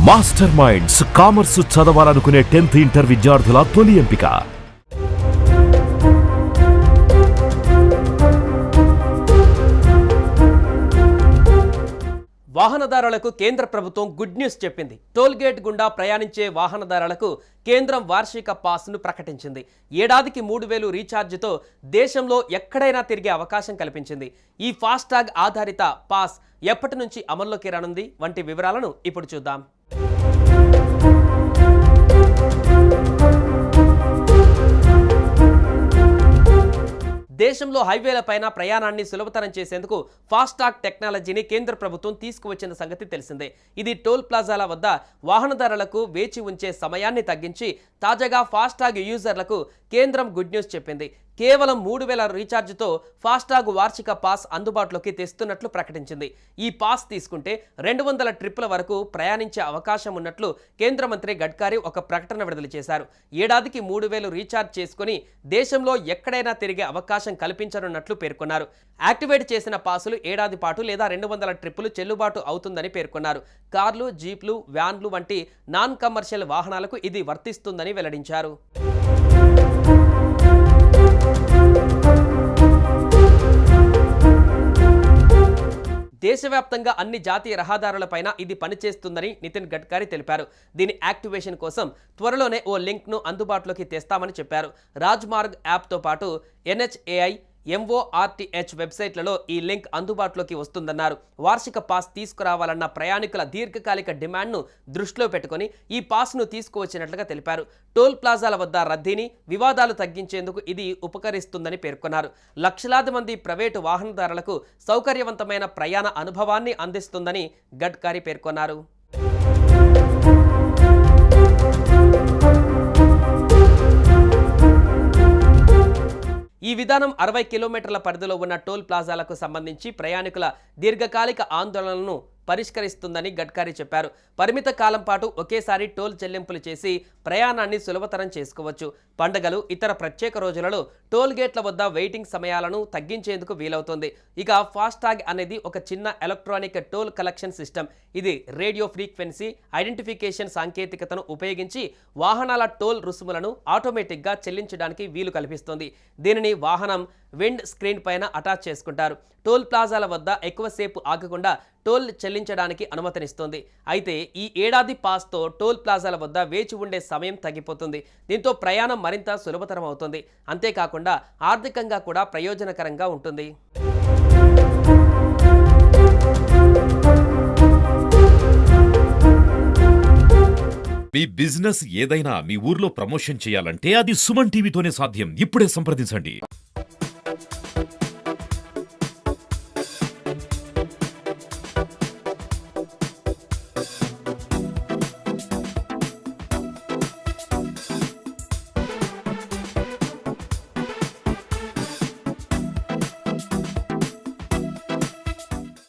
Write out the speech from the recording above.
Master minds commerce చదవాలనుకునే 10th inter విద్యార్థుల తొలి ఎంపిక. వాహనదారులకు కేంద్ర ప్రభుత్వం గుడ్ న్యూస్ చెప్పింది. టోల్ గేట్ గుండా ప్రయాణించే వాహనదారులకు కేంద్రం వార్షిక పాస్ను ప్రకటించింది. ఏడాదికి 3000 రీఛార్జ్తో దేశంలో ఎక్కడైనా తిరిగే అవకాశం కల్పించింది. ఈ ఫాస్టాగ్ ఆధారిత పాస్ ఎప్పటి నుంచి అమల్లోకి రానుంది వంటి వివరాలను ఇప్పుడు చూద్దాం. దేశంలో హైవేలపైన ప్రయాణాన్ని సులభతరం చేసేందుకు ఫాస్టాగ్ టెక్నాలజీని కేంద్ర ప్రభుత్వం తీసుకువచ్చిన సంగతి తెలిసిందే. ఇది టోల్ ప్లాజాల వద్ద వాహనదారులకు వేచి ఉంచే సమయాన్ని తగ్గించి తాజాగా ఫాస్టాగ్ యూజర్లకు కేంద్రం గుడ్ న్యూస్ చెప్పింది. కేవలం 3000 రీఛార్జ్తో ఫాస్టాగ్ వార్షిక పాస్ అందుబాటులోకి తెస్తున్నట్లు ప్రకటించింది. ఈ పాస్ తీసుకుంటే 200 ట్రిప్పుల వరకు ప్రయాణించే అవకాశం ఉన్నట్లు కేంద్ర మంత్రి గడ్కరీ ఒక ప్రకటన విడుదల చేశారు. ఏడాదికి 3000 రీఛార్జ్ చేసుకుని దేశంలో ఎక్కడైనా తిరిగే అవకాశం కల్పించనున్నట్లు పేర్కొన్నారు. యాక్టివేట్ చేసిన పాసులు ఏడాది పాటు లేదా 200 ట్రిప్పులు చెల్లుబాటు అవుతుందని పేర్కొన్నారు. కార్లు, జీప్లు, వ్యాన్లు వంటి నాన్ కమర్షియల్ వాహనాలకు ఇది వర్తిస్తుందని వెల్లడించారు. దేశవ్యాప్తంగా అన్ని జాతీయ రహదారులపైన ఇది పనిచేస్తుందని నితిన్ గడ్కరీ తెలిపారు. దీని యాక్టివేషన్ కోసం త్వరలోనే ఓ లింక్ను అందుబాటులోకి తెస్తామని చెప్పారు. రాజ్మార్గ్ యాప్తో పాటు NHAI, MORTH వెబ్సైట్లలో ఈ లింక్ అందుబాటులోకి వస్తుందన్నారు. వార్షిక పాస్ తీసుకురావాలన్న ప్రయాణికుల దీర్ఘకాలిక డిమాండ్ను దృష్టిలో పెట్టుకుని ఈ పాస్ను తీసుకువచ్చినట్లుగా తెలిపారు. టోల్ ప్లాజాల వద్ద రద్దీని, వివాదాలు తగ్గించేందుకు ఇది ఉపకరిస్తుందని పేర్కొన్నారు. లక్షలాది మంది ప్రైవేటు వాహనదారులకు సౌకర్యవంతమైన ప్రయాణ అనుభవాన్ని అందిస్తుందని గడ్కరీ పేర్కొన్నారు. ఈ విధానం 60 కిలోమీటర్ల పరిధిలో ఉన్న టోల్ ప్లాజాలకు సంబంధించి ప్రయాణికుల దీర్ఘకాలిక ఆందోళనలను పరిష్కరిస్తుందని గడ్కరీ చెప్పారు. పరిమిత కాలం పాటు ఒకేసారి టోల్ చెల్లింపులు చేసి ప్రయాణాన్ని సులభతరం చేసుకోవచ్చు. పండుగలు, ఇతర ప్రత్యేక రోజులలో టోల్ గేట్ల వద్ద వెయిటింగ్ సమయాలను తగ్గించేందుకు వీలవుతుంది. ఇక ఫాస్టాగ్ అనేది ఒక చిన్న ఎలక్ట్రానిక్ టోల్ కలెక్షన్ సిస్టమ్. ఇది రేడియో ఫ్రీక్వెన్సీ ఐడెంటిఫికేషన్ సాంకేతికతను ఉపయోగించి వాహనాల టోల్ రుసుములను ఆటోమేటిక్గా చెల్లించడానికి వీలు కల్పిస్తుంది. దీనిని వాహనం విండ్ స్క్రీన్ పైన అటాచ్ చేసుకుంటారు. టోల్ ప్లాజాల వద్ద ఎక్కువసేపు ఆగకుండా టోల్ చెల్లించడానికి అనుమతినిస్తుంది. అయితే ఈ ఏడాది పాస్తో టోల్ ప్లాజాల వద్ద వేచి ఉండే సమయం తగ్గిపోతుంది. దీంతో ప్రయాణం మరింత సులభతరం అవుతుంది. అంతేకాకుండా ఆర్థికంగా కూడా ప్రయోజనకరంగా ఉంటుంది. మీ బిజినెస్ ఏదైనా మీ ఊర్లో ప్రమోషన్ చేయాలంటే అది సుమన్ టీవీతోనే సాధ్యం. ఇప్పుడే సంప్రదించండి.